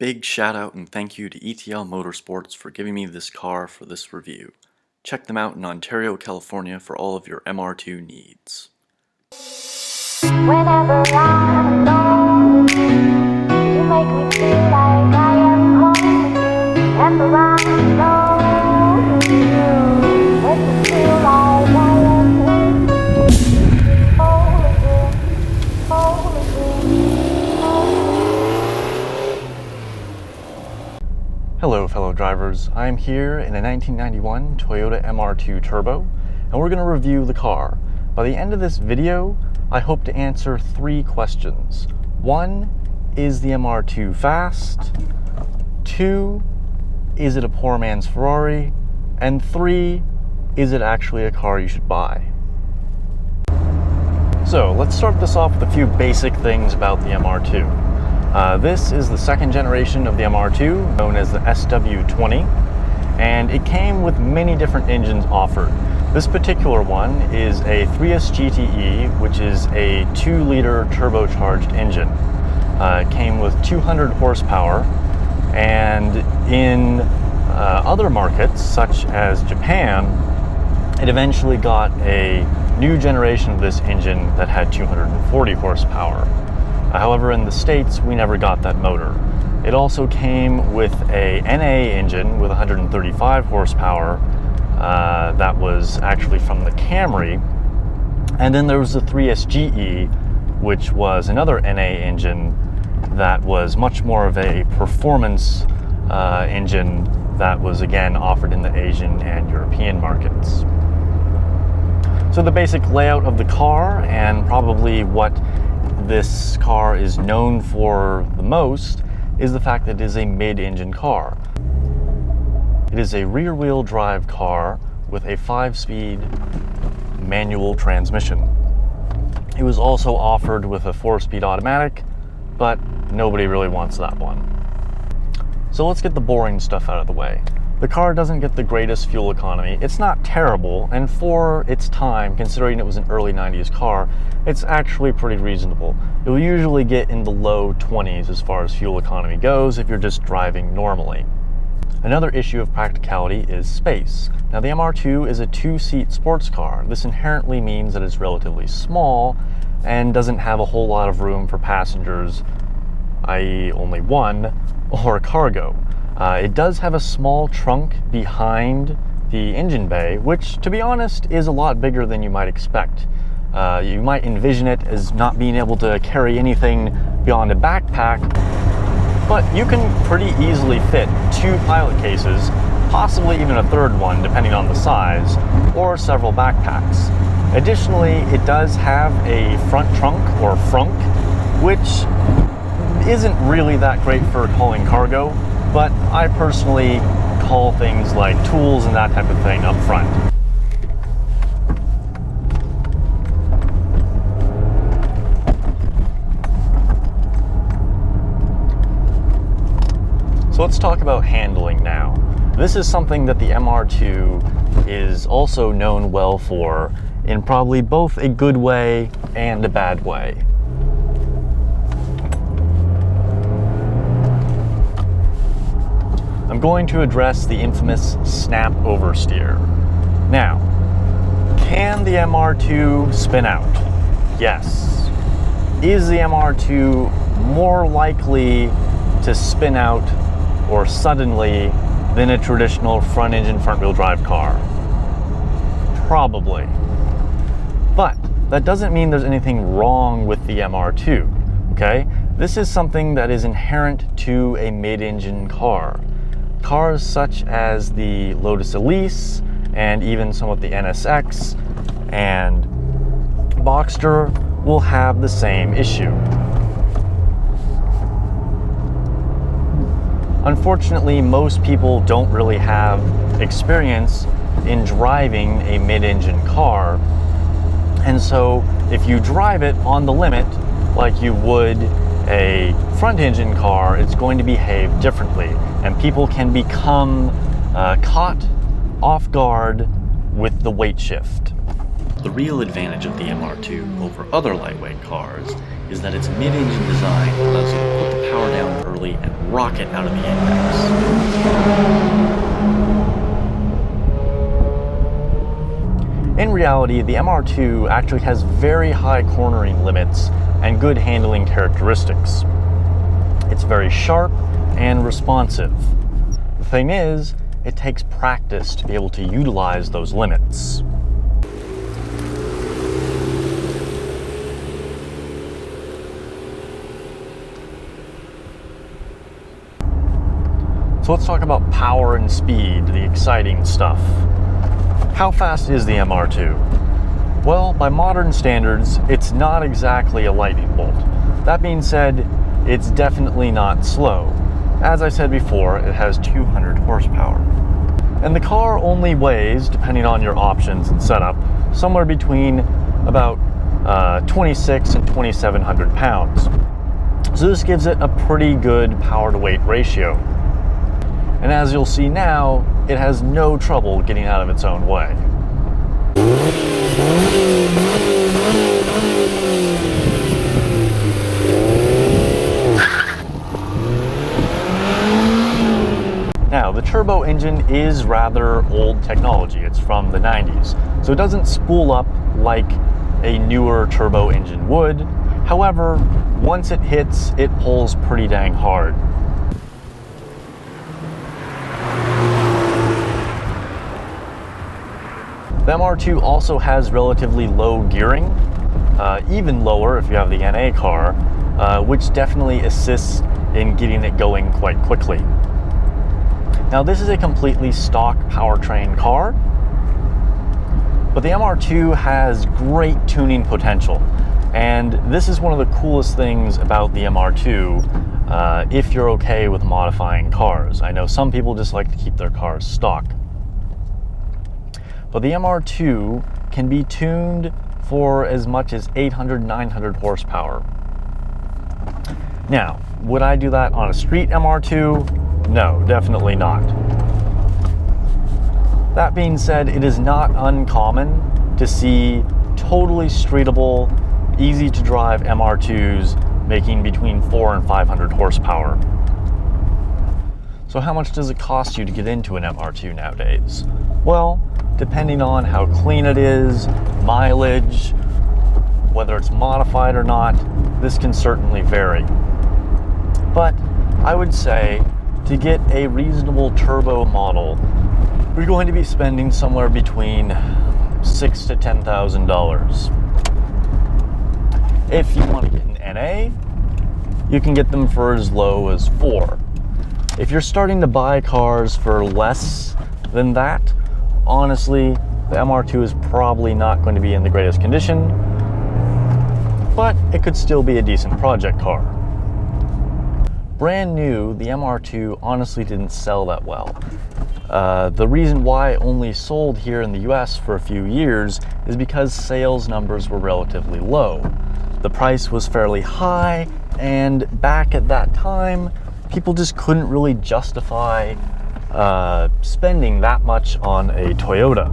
Big shout out and thank you to ETL Motorsports for giving me this car for this review. Check them out in Ontario, California for all of your MR2 needs. Whenever I'm alone, you make me feel like I am home. Whenever I'm alone, you make me feel like I am home. Whole again, whole again, Hello fellow drivers, I'm here in a 1991 Toyota MR2 Turbo and we're going to review the car. By the end of this video, I hope to answer 3 questions. 1, is the MR2 fast? 2, is it a poor man's Ferrari? And 3, is it actually a car you should buy? So let's start this off with a few basic things about the MR2. This is the second generation of the MR2, known as the SW20, and it came with many different engines offered. This particular one is a 3S GTE, which is a 2-liter turbocharged engine. It came with 200 horsepower, and in other markets, such as Japan, it eventually got a new generation of this engine that had 240 horsepower. However, in the States, we never got that motor. It also came with a NA engine with 135 horsepower that was actually from the Camry. And then there was the 3S GE, which was another NA engine that was much more of a performance engine that was again offered in the Asian and European markets. So the basic layout of the car, and probably what this car is known for the most, is the fact that it is a mid-engine car. It is a rear-wheel drive car with a 5-speed manual transmission. It was also offered with a 4-speed automatic, but nobody really wants that one. So let's get the boring stuff out of the way. The car doesn't get the greatest fuel economy. It's not terrible, and for its time, considering it was an early 90s car, it's actually pretty reasonable. It will usually get in the low 20s as far as fuel economy goes if you're just driving normally. Another issue of practicality is space. Now the MR2 is a 2-seat sports car. This inherently means that it's relatively small and doesn't have a whole lot of room for passengers, i.e. only one, or cargo. It does have a small trunk behind the engine bay, which, to be honest, is a lot bigger than you might expect. You might envision it as not being able to carry anything beyond a backpack, but you can pretty easily fit 2 pilot cases, possibly even a 3rd one, depending on the size, or several backpacks. Additionally, it does have a front trunk, or frunk, which isn't really that great for hauling cargo, but I personally haul things like tools and that type of thing up front. So let's talk about handling now. This is something that the MR2 is also known well for, in probably both a good way and a bad way. I'm going to address the infamous snap oversteer. Now, can the MR2 spin out? Yes. Is the MR2 more likely to spin out or suddenly than a traditional front-engine, front-wheel drive car? Probably. But that doesn't mean there's anything wrong with the MR2, okay? This is something that is inherent to a mid-engine car. Cars such as the Lotus Elise and even some of the NSX and Boxster will have the same issue. Unfortunately, most people don't really have experience in driving a mid-engine car, and so if you drive it on the limit like you would a front-engine car, it's going to behave differently, and people can become caught off guard with the weight shift. The real advantage of the MR2 over other lightweight cars is that its mid-engine design allows you to put the power down early and rocket out of the apex. In reality, the MR2 actually has very high cornering limits and good handling characteristics. It's very sharp and responsive. The thing is, it takes practice to be able to utilize those limits. So let's talk about power and speed, the exciting stuff. How fast is the MR2? Well, by modern standards, it's not exactly a lightning bolt. That being said, it's definitely not slow. As I said before, it has 200 horsepower. And the car only weighs, depending on your options and setup, somewhere between about 26 and 2,700 pounds. So this gives it a pretty good power to weight ratio. And as you'll see now, it has no trouble getting out of its own way. Now, the turbo engine is rather old technology. It's from the 90s, so it doesn't spool up like a newer turbo engine would. However, once it hits, it pulls pretty dang hard. The MR2 also has relatively low gearing, even lower if you have the NA car, which definitely assists in getting it going quite quickly. Now, this is a completely stock powertrain car, but the MR2 has great tuning potential, and this is one of the coolest things about the MR2 if you're okay with modifying cars. I know some people just like to keep their cars stock. But the MR2 can be tuned for as much as 800, 900 horsepower. Now, would I do that on a street MR2? No, definitely not. That being said, it is not uncommon to see totally streetable, easy to drive MR2s making between 400 and 500 horsepower. So how much does it cost you to get into an MR2 nowadays? Well, depending on how clean it is, mileage, whether it's modified or not, this can certainly vary. But I would say to get a reasonable turbo model, you're going to be spending somewhere between $6,000 to $10,000. If you want to get an NA, you can get them for as low as $4,000. If you're starting to buy cars for less than that, honestly, the MR2 is probably not going to be in the greatest condition, but it could still be a decent project car. Brand new, the MR2 honestly didn't sell that well. The reason why it only sold here in the US for a few years is because sales numbers were relatively low. The price was fairly high, and back at that time, people just couldn't really justify spending that much on a Toyota.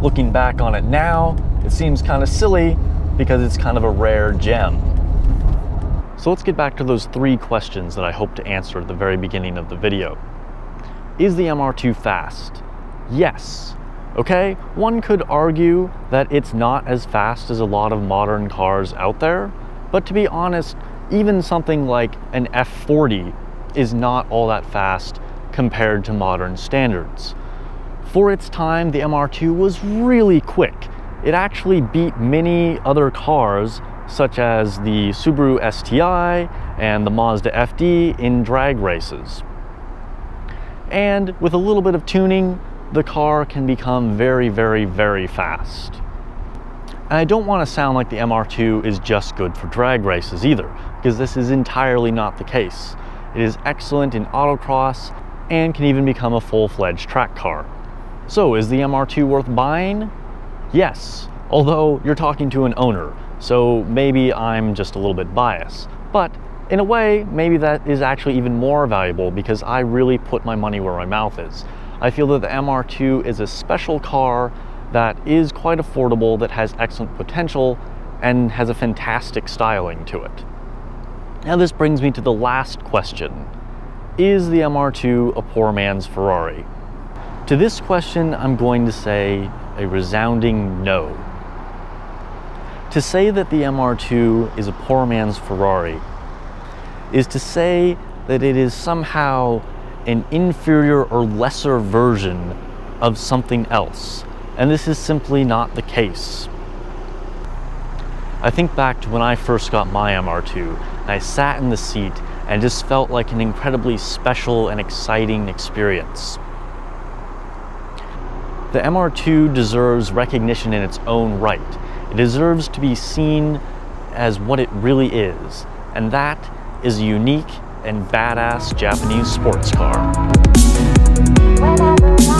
Looking back on it now, it seems kind of silly because it's kind of a rare gem. So let's get back to those 3 questions that I hope to answer at the very beginning of the video. Is the MR2 fast? Yes. Okay, one could argue that it's not as fast as a lot of modern cars out there, but to be honest, even something like an F40 is not all that fast compared to modern standards. For its time, the MR2 was really quick. It actually beat many other cars, such as the Subaru STI and the Mazda FD, in drag races. And with a little bit of tuning, the car can become very, very, very fast. And I don't want to sound like the MR2 is just good for drag races either, because this is entirely not the case. It is excellent in autocross and can even become a full-fledged track car. So is the MR2 worth buying? Yes, although you're talking to an owner, so maybe I'm just a little bit biased. But in a way, maybe that is actually even more valuable because I really put my money where my mouth is. I feel that the MR2 is a special car that is quite affordable, that has excellent potential, and has a fantastic styling to it. Now this brings me to the last question. Is the MR2 a poor man's Ferrari? To this question, I'm going to say a resounding no. To say that the MR2 is a poor man's Ferrari is to say that it is somehow an inferior or lesser version of something else, and this is simply not the case. I think back to when I first got my MR2, and I sat in the seat and just felt like an incredibly special and exciting experience. The MR2 deserves recognition in its own right. It deserves to be seen as what it really is, and that is a unique and badass Japanese sports car. Whenever